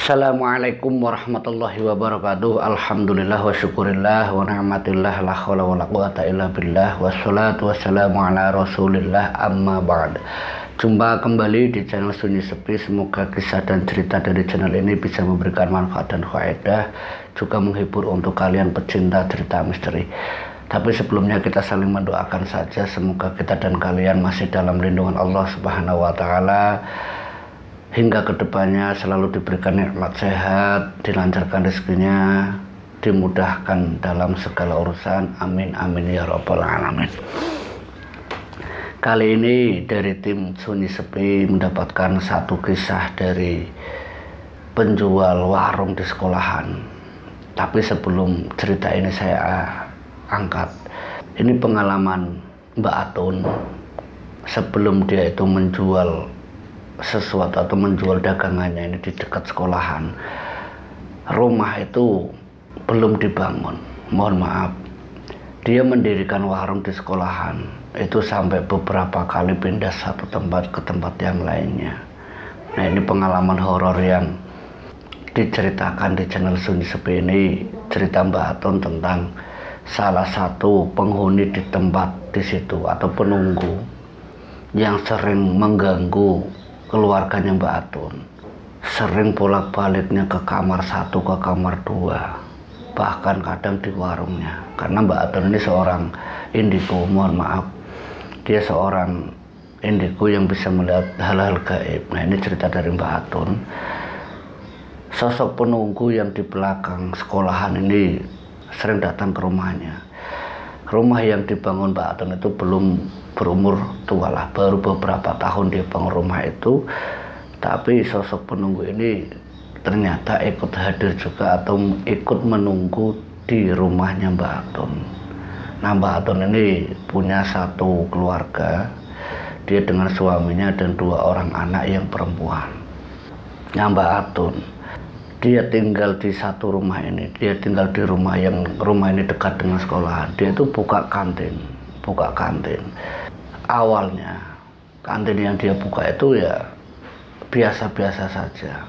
Assalamualaikum warahmatullahi wabarakatuh. Alhamdulillah wa syukurillah wa ni'matillah la haula wa la quwata illa billah wassalatu wassalamu ala rasulillah amma ba'd. Jumpa kembali di channel Sunyi Sepi. Semoga kisah dan cerita dari channel ini bisa memberikan manfaat dan faedah, juga menghibur untuk kalian pecinta cerita misteri. Tapi sebelumnya kita saling mendoakan saja, semoga kita dan kalian masih dalam lindungan Allah Subhanahu wa taala, hingga kedepannya selalu diberikan nikmat sehat, dilancarkan rezekinya, dimudahkan dalam segala urusan. Amin amin ya rabbal alamin. Kali ini dari tim Sunyi Sepi mendapatkan satu kisah dari penjual warung di sekolahan. Tapi sebelum cerita ini saya angkat, ini pengalaman Mbak Atun sebelum dia itu menjual sesuatu atau menjual dagangannya ini di dekat sekolahan. Rumah itu belum dibangun, mohon maaf. Dia mendirikan warung di sekolahan itu sampai beberapa kali pindah satu tempat ke tempat yang lainnya. Nah, ini pengalaman horor yang diceritakan di channel Sunyi Sepi ini, cerita Mbak Atun tentang salah satu penghuni di tempat di situ atau penunggu yang sering mengganggu keluarganya Mbak Atun. Sering bolak-baliknya ke kamar 1, ke kamar 2, bahkan kadang di warungnya. Karena Mbak Atun ini seorang indigo, mohon maaf, dia seorang indigo yang bisa melihat hal-hal gaib. Nah, ini cerita dari Mbak Atun. Sosok penunggu yang di belakang sekolahan ini sering datang ke rumahnya. Rumah yang dibangun Mbak Atun itu belum berumur tua lah, baru beberapa tahun dia bangun rumah itu. Tapi sosok penunggu ini ternyata ikut hadir juga atau ikut menunggu di rumahnya Mbak Atun. Nah, Mbak Atun ini punya satu keluarga, dia dengan suaminya dan 2 orang anak yang perempuan. Nah, Mbak Atun, dia tinggal di satu rumah ini, dia tinggal di rumah ini dekat dengan sekolahan. Dia itu buka kantin. Awalnya kantin yang dia buka itu ya biasa-biasa saja,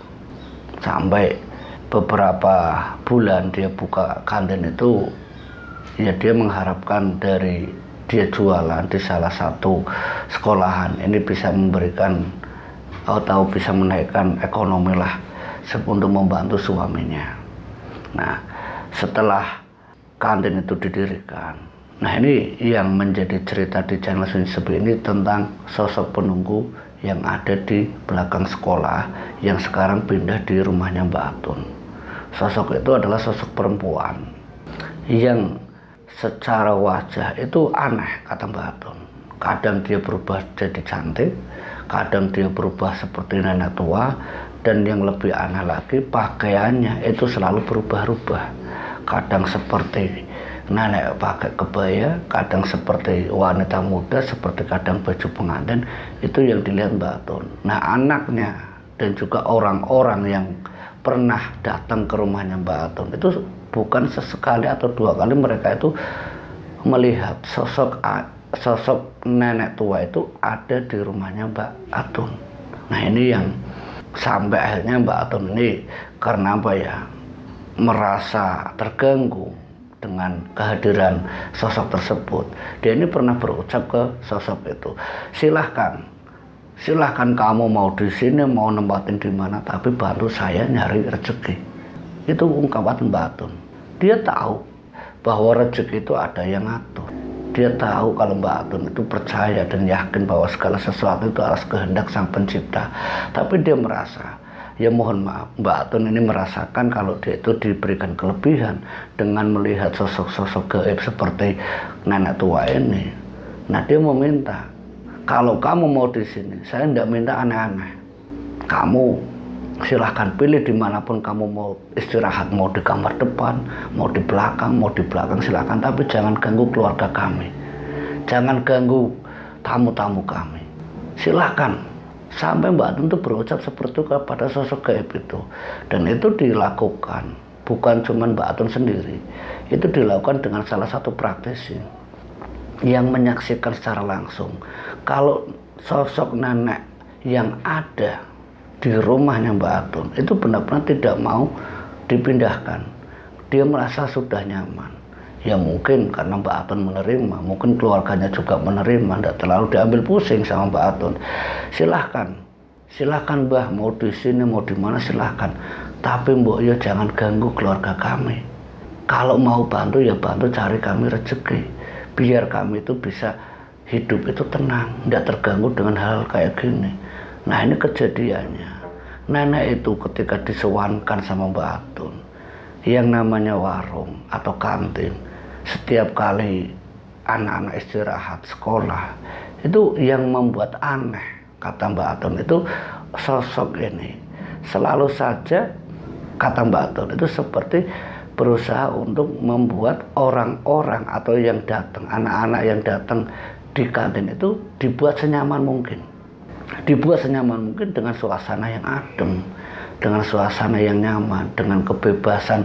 sampai beberapa bulan dia buka kantin itu ya dia mengharapkan dari dia jualan di salah satu sekolahan ini bisa memberikan atau bisa menaikkan ekonomi lah untuk membantu suaminya. Nah, setelah kantin itu didirikan, nah ini yang menjadi cerita di channel Sunyi Sepi ini tentang sosok penunggu yang ada di belakang sekolah yang sekarang pindah di rumahnya Mbak Atun. Sosok itu adalah sosok perempuan yang secara wajah itu aneh, kata Mbak Atun. Kadang dia berubah jadi cantik, kadang dia berubah seperti nenek tua, dan yang lebih aneh lagi pakaiannya itu selalu berubah-ubah. Kadang seperti nenek pakai kebaya, kadang seperti wanita muda, seperti kadang baju pengantin. Itu yang dilihat Mbak Atun. Nah, anaknya dan juga orang-orang yang pernah datang ke rumahnya Mbak Atun itu bukan sesekali atau 2 kali mereka itu melihat sosok nenek tua itu ada di rumahnya Mbak Atun. Nah, ini yang sampai akhirnya Mbak Atun ini karena apa ya, merasa terganggu dengan kehadiran sosok tersebut. Dia ini pernah berucap ke sosok itu, silahkan kamu mau di sini, mau nempatin di mana, tapi bantu saya nyari rezeki. Itu ungkapan Mbak Atun. Dia tahu bahwa rezeki itu ada yang ngatur. Dia tahu kalau Mbak Atun itu percaya dan yakin bahwa segala sesuatu itu atas kehendak Sang Pencipta. Tapi dia merasa, ya mohon maaf, Mbak Atun ini merasakan kalau dia itu diberikan kelebihan dengan melihat sosok-sosok gaib seperti nenek tua ini. Nah, dia meminta, kalau kamu mau di sini, saya tidak minta aneh-aneh. Kamu silahkan pilih dimanapun kamu mau istirahat, mau di kamar depan, mau di belakang silahkan, tapi jangan ganggu keluarga kami, jangan ganggu tamu-tamu kami, silahkan. Sampai Mbak Atun itu berucap seperti itu kepada sosok gaib itu. Dan itu dilakukan bukan cuma Mbak Atun sendiri, itu dilakukan dengan salah satu praktisi yang menyaksikan secara langsung kalau sosok nenek yang ada di rumahnya Mbak Atun itu benar-benar tidak mau dipindahkan. Dia merasa sudah nyaman. Ya mungkin karena Mbak Atun menerima, mungkin keluarganya juga menerima, tidak terlalu diambil pusing sama Mbak Atun. Silahkan Mbah, mau di sini mau di mana silahkan. Tapi Mbok ya jangan ganggu keluarga kami. Kalau mau bantu ya bantu cari kami rezeki, biar kami itu bisa hidup itu tenang, tidak terganggu dengan hal kayak gini. Nah ini kejadiannya. Nenek itu ketika disewankan sama Mbak Atun, yang namanya warung atau kantin, setiap kali anak-anak istirahat sekolah, itu yang membuat aneh, kata Mbak Atun itu sosok ini. Selalu saja, kata Mbak Atun itu seperti berusaha untuk membuat orang-orang atau yang datang, anak-anak yang datang di kantin itu dibuat senyaman mungkin. Dibuat senyaman mungkin dengan suasana yang adem, dengan suasana yang nyaman, dengan kebebasan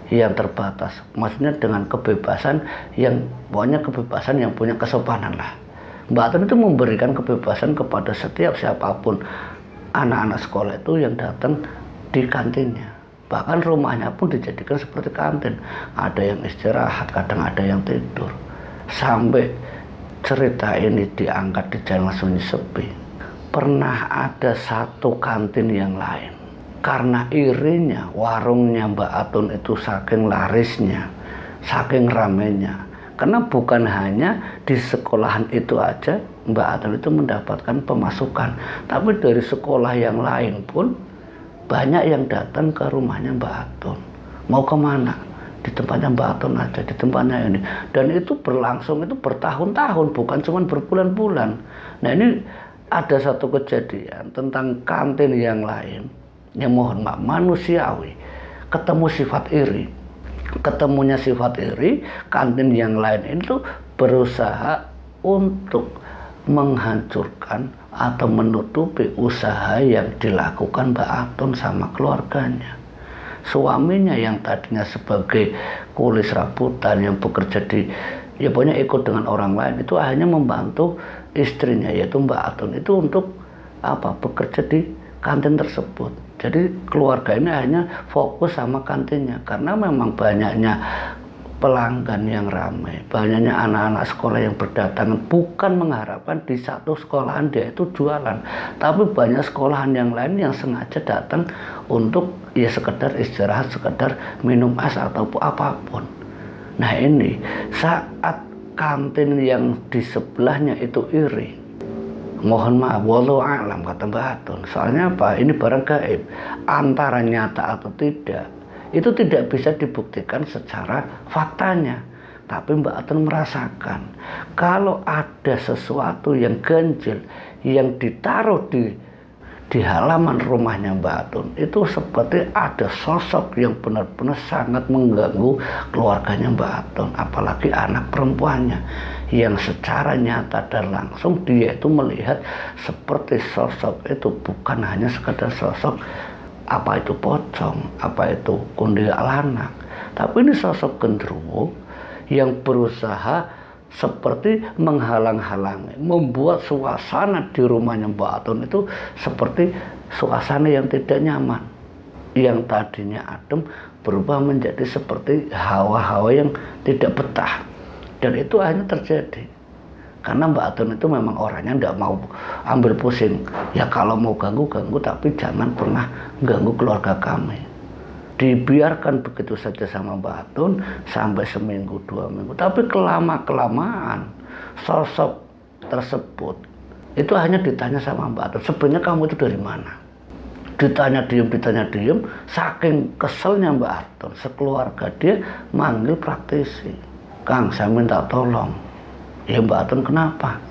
yang terbatas. Maksudnya dengan kebebasan yang, pokoknya kebebasan yang punya kesopanan lah. Mbak Atun itu memberikan kebebasan kepada setiap siapapun anak-anak sekolah itu yang datang di kantinnya. Bahkan rumahnya pun dijadikan seperti kantin. Ada yang istirahat, kadang ada yang tidur. Sampai cerita ini diangkat di Jalan Sunyi Sepi. Pernah ada satu kantin yang lain, karena irinya warungnya Mbak Atun itu saking larisnya, saking ramenya. Karena bukan hanya di sekolahan itu aja Mbak Atun itu mendapatkan pemasukan, tapi dari sekolah yang lain pun banyak yang datang ke rumahnya Mbak Atun. Mau kemana? Di tempatnya Mbak Atun aja, di tempatnya ini. Dan itu berlangsung itu bertahun-tahun, bukan cuma berbulan-bulan. Nah ini ada satu kejadian tentang kantin yang lain, yang mohon maaf manusiawi, ketemu sifat iri. Ketemunya sifat iri, kantin yang lain itu berusaha untuk menghancurkan atau menutupi usaha yang dilakukan Mbak Atun sama keluarganya. Suaminya yang tadinya sebagai kulis rabutan yang bekerja di, ya pokoknya ikut dengan orang lain, itu hanya membantu istrinya yaitu Mbak Atun itu untuk apa, bekerja di kantin tersebut. Jadi keluarga ini hanya fokus sama kantinnya, karena memang banyaknya pelanggan yang ramai, banyaknya anak-anak sekolah yang berdatangan, bukan mengharapkan di satu sekolahan dia itu jualan, tapi banyak sekolahan yang lain yang sengaja datang untuk ya sekedar istirahat, sekedar minum es atau apapun. Nah ini saat kantin yang di sebelahnya itu iri, mohon maaf, wallahu a'lam, kata Mbak Atun. Soalnya apa? Ini barang gaib, antara nyata atau tidak itu tidak bisa dibuktikan secara faktanya. Tapi Mbak Atun merasakan kalau ada sesuatu yang ganjil yang ditaruh di halaman rumahnya Mbak Atun, itu seperti ada sosok yang benar-benar sangat mengganggu keluarganya Mbak Atun, apalagi anak perempuannya yang secara nyata dan langsung dia itu melihat seperti sosok itu bukan hanya sekedar sosok apa itu pocong, apa itu kuntilanak lanang, tapi ini sosok genderuwo yang berusaha seperti menghalang-halangi, membuat suasana di rumahnya Mbak Atun itu seperti suasana yang tidak nyaman, yang tadinya adem berubah menjadi seperti hawa-hawa yang tidak betah. Dan itu hanya terjadi karena Mbak Atun itu memang orangnya tidak mau ambil pusing. Ya kalau mau ganggu-ganggu, tapi jangan pernah ganggu keluarga kami. Dibiarkan begitu saja sama Mbak Atun sampai seminggu 2 minggu. Tapi kelamaan sosok tersebut itu hanya ditanya sama Mbak Atun, sebenarnya kamu itu dari mana? Ditanya diem, saking keselnya Mbak Atun, sekeluarga dia manggil praktisi. Kang, saya minta tolong. Ya Mbak Atun, kenapa?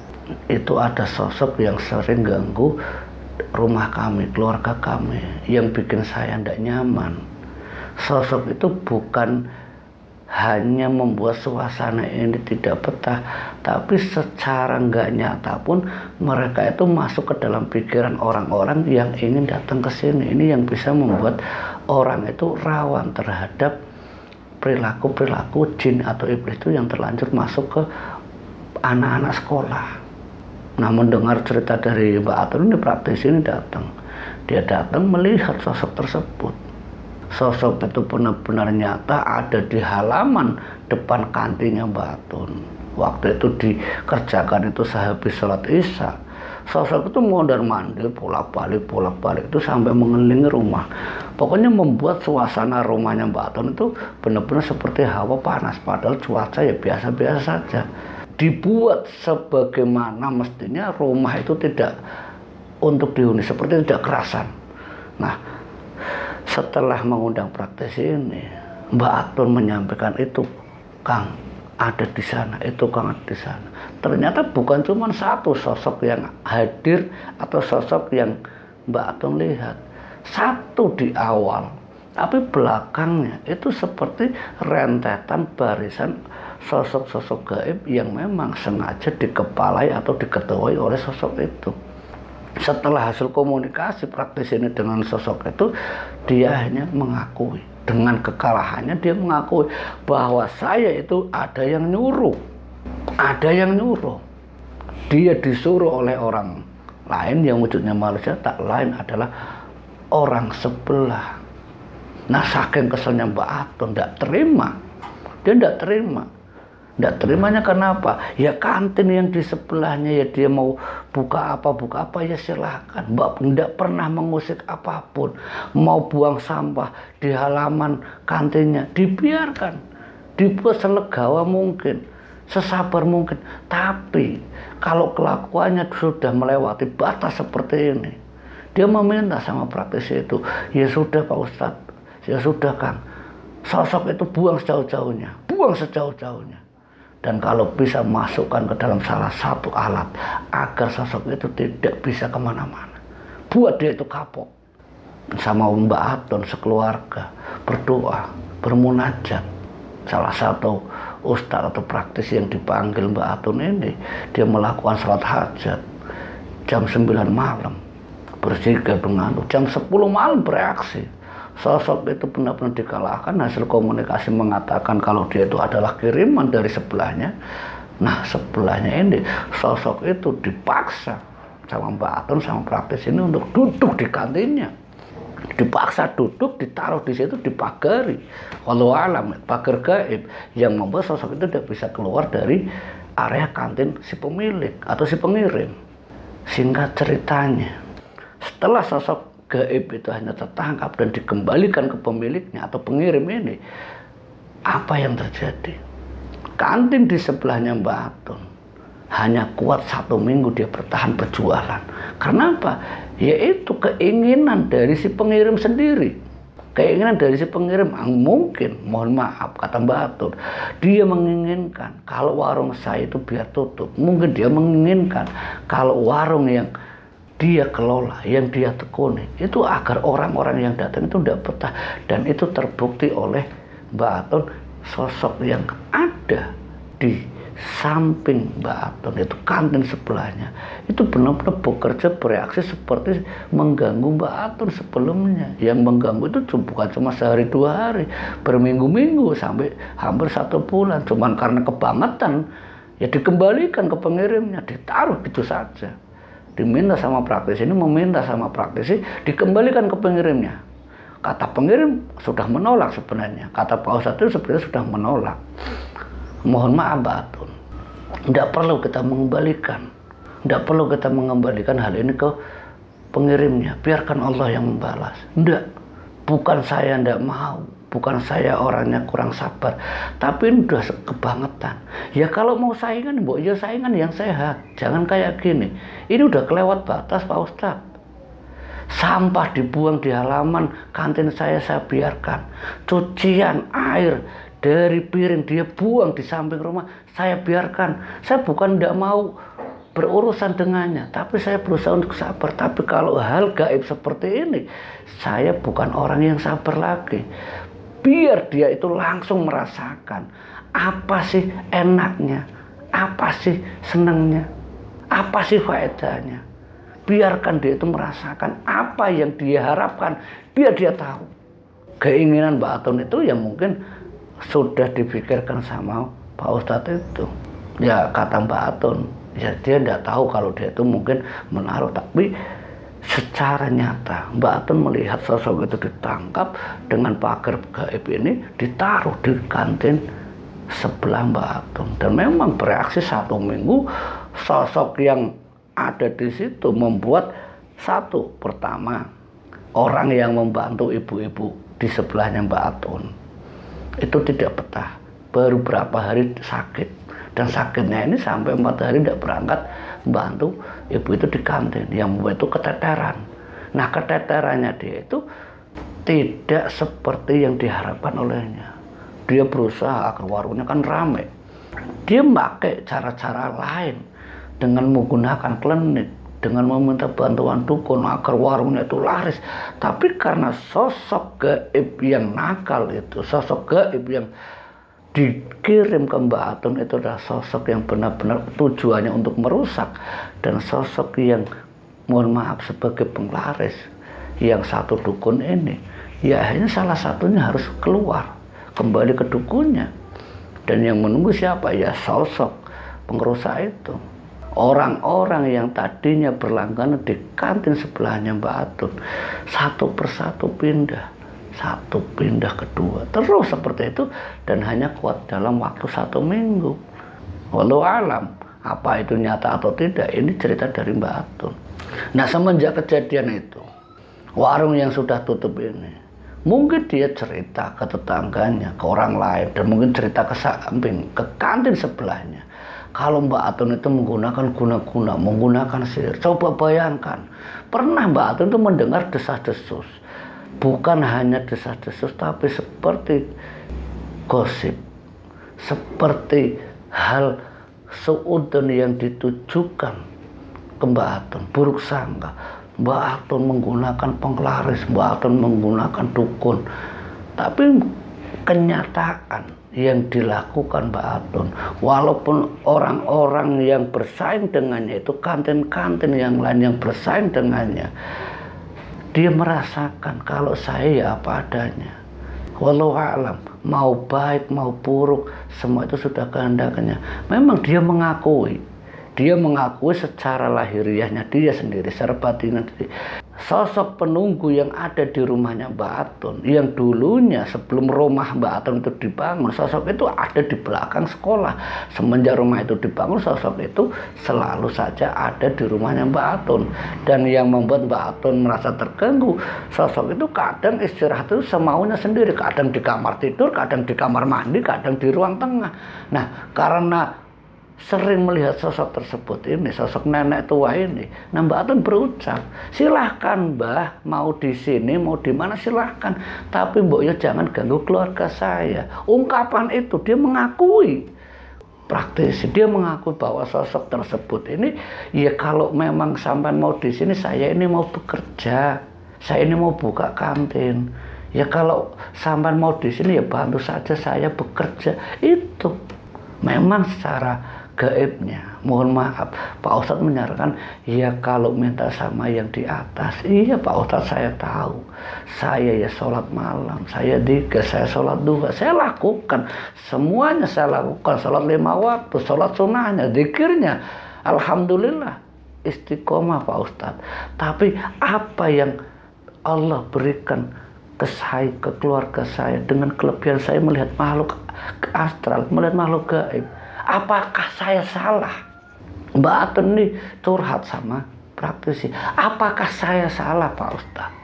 Itu ada sosok yang sering ganggu rumah kami, keluarga kami, yang bikin saya tidak nyaman. Sosok itu bukan hanya membuat suasana ini tidak betah, tapi secara nggak nyata pun mereka itu masuk ke dalam pikiran orang-orang yang ingin datang ke sini. Ini yang bisa membuat orang itu rawan terhadap perilaku-perilaku jin atau iblis itu yang terlanjur masuk ke anak-anak sekolah. Nah, mendengar cerita dari Mbak Atun ini, praktisi ini datang. Dia datang melihat sosok tersebut. Sosok itu benar-benar nyata ada di halaman depan kantinnya Mbak Atun. Waktu itu dikerjakan itu sehabis sholat isya. Sosok itu mondar-mandir, bolak-balik itu sampai mengelilingi rumah. Pokoknya membuat suasana rumahnya Mbak Atun itu benar-benar seperti hawa panas. Padahal cuaca ya biasa-biasa saja. Dibuat sebagaimana mestinya rumah itu tidak untuk dihuni, seperti tidak kerasan. Nah, setelah mengundang praktisi ini, Mbak Atun menyampaikan, itu Kang ada di sana, itu Kang ada di sana. Ternyata bukan cuma satu sosok yang hadir atau sosok yang Mbak Atun lihat. Satu di awal, tapi belakangnya itu seperti rentetan barisan sosok-sosok gaib yang memang sengaja dikepalai atau diketuai oleh sosok itu. Setelah hasil komunikasi praktisi ini dengan sosok itu, dia hanya mengakui, dengan kekalahannya dia mengakui bahwa saya itu ada yang nyuruh. Ada yang nyuruh. Dia disuruh oleh orang lain yang wujudnya manusia, tak lain adalah orang sebelah. Nah, saking keselnya Mbak Atun, tidak terima. Dia tidak terima. Tidak terimanya kenapa? Ya kantin yang di sebelahnya, ya dia mau buka apa ya silahkan. Mbak tidak pernah mengusik apapun. Mau buang sampah di halaman kantinnya, dibiarkan. Dibuat selegawa mungkin, sesabar mungkin. Tapi kalau kelakuannya sudah melewati batas seperti ini, dia meminta sama praktisi itu, ya sudah Pak Ustadz, ya sudah Kang, sosok itu buang sejauh-jauhnya, buang sejauh-jauhnya. Dan kalau bisa masukkan ke dalam salah satu alat agar sosok itu tidak bisa kemana-mana. Buat dia itu kapok. Sama Mbak Atun sekeluarga berdoa, bermunajat. Salah satu ustadz atau praktisi yang dipanggil Mbak Atun ini, dia melakukan salat hajat jam 9 malam. Berzikir mengantuk. Jam 10 malam bereaksi. Sosok itu benar-benar dikalahkan. Hasil komunikasi mengatakan kalau dia itu adalah kiriman dari sebelahnya. Nah, sebelahnya ini sosok itu dipaksa sama Mbak Atun sama praktis ini untuk duduk di kantinnya. Dipaksa duduk, ditaruh di situ, dipagari. Wallahu alam, pagar gaib yang membuat sosok itu tidak bisa keluar dari area kantin si pemilik atau si pengirim. Singkat ceritanya, setelah sosok gaib itu hanya tertangkap dan dikembalikan ke pemiliknya atau pengirim ini, apa yang terjadi? Kantin di sebelahnya Mbak Atun hanya kuat 1 minggu dia bertahan berjualan. Karena apa? Yaitu keinginan dari si pengirim sendiri. Keinginan dari si pengirim mungkin, mohon maaf kata Mbak Atun, dia menginginkan kalau warung saya itu biar tutup. Mungkin dia menginginkan kalau warung yang dia kelola, yang dia tekuni, itu agar orang-orang yang datang itu tidak betah. Dan itu terbukti oleh Mbak Atun, sosok yang ada di samping Mbak Atun, itu kantin sebelahnya, itu benar-benar bekerja bereaksi seperti mengganggu Mbak Atun sebelumnya. Yang mengganggu itu bukan cuma sehari 2 hari, berminggu-minggu sampai hampir 1 bulan. Cuman karena kebangetan, ya dikembalikan ke pengirimnya, ditaruh gitu saja. Diminta sama praktisi ini, meminta sama praktisi dikembalikan ke pengirimnya. Kata pengirim sudah menolak sebenarnya. Kata Pak Ustadz itu sebenarnya sudah menolak. Mohon maaf Mbak Atun, tidak perlu kita mengembalikan. Tidak perlu kita mengembalikan hal ini ke pengirimnya. Biarkan Allah yang membalas. Tidak, bukan saya tidak mau. Bukan saya orangnya kurang sabar, tapi ini udah kebangetan. Ya kalau mau saingan, mbok ya saingan yang sehat. Jangan kayak gini. Ini udah kelewat batas Pak Ustadz. Sampah dibuang di halaman kantin saya biarkan. Cucian air dari piring dia buang di samping rumah, saya biarkan. Saya bukan tidak mau berurusan dengannya, tapi saya berusaha untuk sabar. Tapi kalau hal gaib seperti ini, saya bukan orang yang sabar lagi. Biar dia itu langsung merasakan apa sih enaknya, apa sih senangnya, apa sih faedahnya. Biarkan dia itu merasakan apa yang dia harapkan, biar dia tahu. Keinginan Mbak Atun itu ya mungkin sudah dipikirkan sama Pak Ustadz itu. Ya kata Mbak Atun, Ya dia tidak tahu kalau dia itu mungkin menaruh, tapi secara nyata Mbak Atun melihat sosok itu ditangkap dengan pagar gaib ini, ditaruh di kantin sebelah Mbak Atun. Dan memang bereaksi 1 minggu, sosok yang ada di situ membuat satu, pertama, orang yang membantu ibu-ibu di sebelahnya Mbak Atun itu tidak betah, baru berapa hari sakit. Dan sakitnya ini sampai 4 hari tidak berangkat membantu ibu itu di kantin, yang membuat itu keteteran. Nah, keteterannya dia itu tidak seperti yang diharapkan olehnya. Dia berusaha agar warungnya kan ramai. Dia pakai cara-cara lain dengan menggunakan klinik, dengan meminta bantuan dukun agar warungnya itu laris. Tapi karena sosok gaib yang nakal itu, sosok gaib yang dikirim ke Mbak Atun itu adalah sosok yang benar-benar tujuannya untuk merusak, dan sosok yang mohon maaf sebagai penglaris, yang satu dukun ini ya akhirnya salah satunya harus keluar kembali ke dukunnya, dan yang menunggu siapa? Ya sosok pengrusak itu. Orang-orang yang tadinya berlangganan di kantin sebelahnya Mbak Atun satu persatu pindah, satu pindah kedua, terus seperti itu, dan hanya kuat dalam waktu 1 minggu. Walau alam, apa itu nyata atau tidak, ini cerita dari Mbak Atun. Nah, semenjak kejadian itu, warung yang sudah tutup ini, mungkin dia cerita ke tetangganya, ke orang lain, dan mungkin cerita ke samping, ke kantin sebelahnya, kalau Mbak Atun itu menggunakan guna-guna, menggunakan sihir. Coba bayangkan, pernah Mbak Atun itu mendengar desas-desus. Bukan hanya desas-desus, tapi seperti gosip, seperti hal suudon yang ditujukan ke Mbak Atun, buruk sangka. Mbak Atun menggunakan penglaris, Mbak Atun menggunakan dukun. Tapi kenyataan yang dilakukan Mbak Atun, walaupun orang-orang yang bersaing dengannya itu kantin-kantin yang lain yang bersaing dengannya, dia merasakan kalau saya ya apa adanya. Walau alam, mau baik mau buruk, semua itu sudah kehendaknya. Memang dia mengakui secara lahiriahnya dia sendiri, secara batinnya sendiri. Sosok penunggu yang ada di rumahnya Mbak Atun, yang dulunya sebelum rumah Mbak Atun itu dibangun, sosok itu ada di belakang sekolah. Semenjak rumah itu dibangun, sosok itu selalu saja ada di rumahnya Mbak Atun. Dan yang membuat Mbak Atun merasa terganggu, sosok itu kadang istirahat itu semaunya sendiri, kadang di kamar tidur, kadang di kamar mandi, kadang di ruang tengah. Nah, karena sering melihat sosok tersebut ini, sosok nenek tua ini, nah Mbak Atun berucap, silahkan Mbah, mau di sini, mau di mana silahkan, tapi Mbok ya jangan ganggu keluarga saya. Ungkapan itu dia mengakui, praktisi, dia mengakui bahwa sosok tersebut ini, ya kalau memang sampai mau di sini, saya ini mau bekerja, saya ini mau buka kantin, ya kalau sampai mau di sini ya bantu saja saya bekerja. Itu memang secara gaibnya, mohon maaf, Pak Ustadz menyarankan, ya kalau minta sama yang di atas. Iya Pak Ustadz, saya tahu, saya ya sholat malam, saya digas, saya sholat duha, saya lakukan, semuanya saya lakukan, sholat 5 waktu, sholat sunnahnya, zikirnya, alhamdulillah, istiqomah Pak Ustadz. Tapi apa yang Allah berikan ke saya, ke keluarga saya, dengan kelebihan saya melihat makhluk astral, melihat makhluk gaib, apakah saya salah? Mbak Atun ini curhat sama praktisi. Apakah saya salah Pak Ustadz?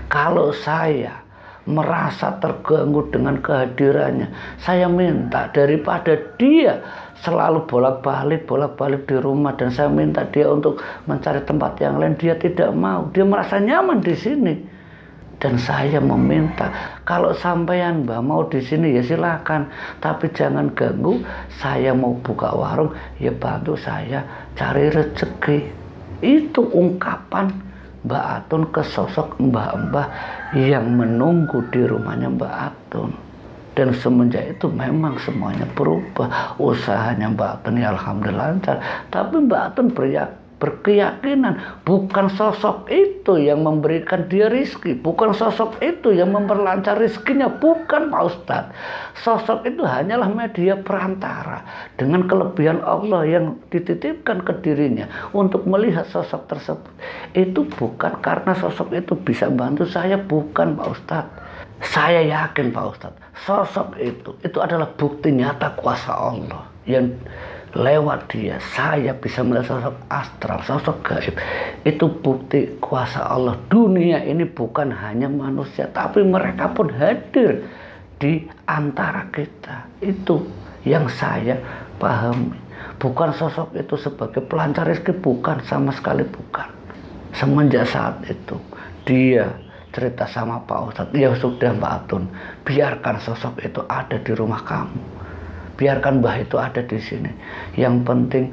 Kalau saya merasa terganggu dengan kehadirannya, saya minta daripada dia selalu bolak-balik di rumah, dan saya minta dia untuk mencari tempat yang lain, dia tidak mau. Dia merasa nyaman di sini. Dan saya meminta, kalau sampean Mbak mau di sini ya silakan, tapi jangan ganggu. Saya mau buka warung, ya bantu saya cari rezeki. Itu ungkapan Mbak Atun ke sosok mbah-mbah yang menunggu di rumahnya Mbak Atun. Dan semenjak itu memang semuanya berubah. Usahanya Mbak Atun ya alhamdulillah lancar. Tapi Mbak Atun berkeyakinan bukan sosok itu yang memberikan dia rizki, bukan sosok itu yang memperlancar rizkinya, bukan Pak Ustadz. Sosok itu hanyalah media perantara dengan kelebihan Allah yang dititipkan ke dirinya untuk melihat sosok tersebut. Itu bukan karena sosok itu bisa bantu saya, bukan Pak Ustadz. Saya yakin Pak Ustadz, sosok itu adalah bukti nyata kuasa Allah yang lewat dia saya bisa melihat sosok astral, sosok gaib. Itu bukti kuasa Allah. Dunia ini bukan hanya manusia, tapi mereka pun hadir di antara kita. Itu yang saya pahami. Bukan sosok itu sebagai pelancar rezeki, bukan, sama sekali bukan. Semenjak saat itu dia cerita sama Pak Ustadz, ya sudah Mbak Atun, biarkan sosok itu ada di rumah kamu, biarkan Mbah itu ada di sini. Yang penting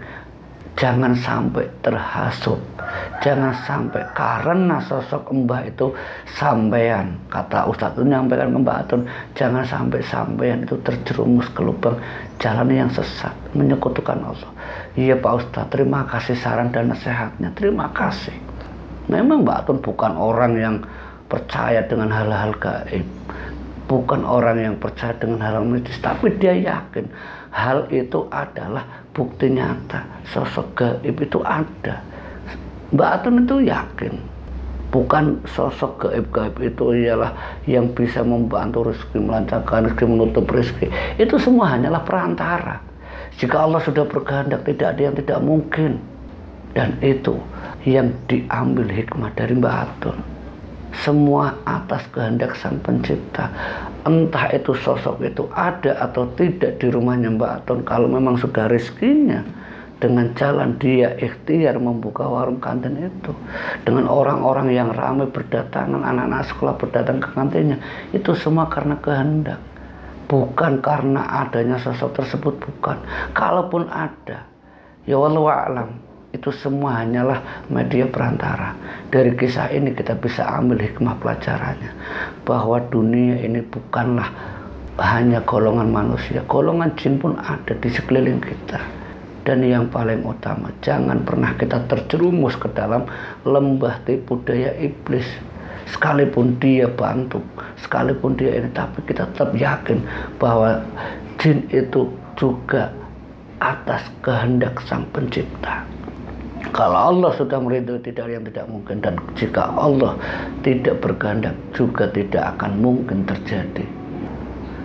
jangan sampai terhasut, jangan sampai karena sosok Mbah itu sampean, kata Ustadz itu nyampaikan ke Mbak Atun, jangan sampai sampean itu terjerumus ke lubang jalan yang sesat, menyekutukan Allah. Iya Pak Ustadz, terima kasih saran dan nasihatnya, terima kasih. Memang Mbak Atun bukan orang yang percaya dengan hal-hal gaib, bukan orang yang percaya dengan hal mistis, tapi dia yakin hal itu adalah bukti nyata, sosok gaib itu ada. Mbak Atun itu yakin, bukan sosok gaib-gaib itu ialah yang bisa membantu rezeki, melancarkan rezeki, menutup rezeki. Itu semua hanyalah perantara. Jika Allah sudah berkehendak, tidak ada yang tidak mungkin. Dan itu yang diambil hikmah dari Mbak Atun. Semua atas kehendak Sang Pencipta. Entah itu sosok itu ada atau tidak di rumahnya Mbak Atun, kalau memang sudah rezekinya, dengan jalan dia ikhtiar membuka warung kantin itu, dengan orang-orang yang ramai berdatangan, anak-anak sekolah berdatang ke kantinnya, itu semua karena kehendak, bukan karena adanya sosok tersebut, bukan. Kalaupun ada, ya wallahu a'lam, itu semua hanyalah media perantara. Dari kisah ini kita bisa ambil hikmah pelajarannya, bahwa dunia ini bukanlah hanya golongan manusia, golongan jin pun ada di sekeliling kita. Dan yang paling utama, jangan pernah kita terjerumus ke dalam lembah tipu daya iblis. Sekalipun dia bantu, sekalipun dia ini, tapi kita tetap yakin bahwa jin itu juga atas kehendak Sang Pencipta. Kalau Allah sudah meridhoi, tidak ada yang tidak mungkin, dan jika Allah tidak berkehendak juga tidak akan mungkin terjadi.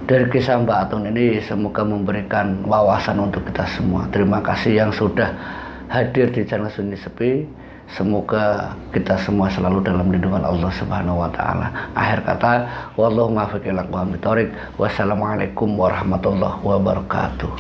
Dari kisah Mbak Atun ini semoga memberikan wawasan untuk kita semua. Terima kasih yang sudah hadir di channel Sunyi Sepi. Semoga kita semua selalu dalam lindungan Allah Subhanahu wa taala. Akhir kata, wallahu muwaffiq ila aqwamit thoriq. Wassalamualaikum warahmatullahi wabarakatuh.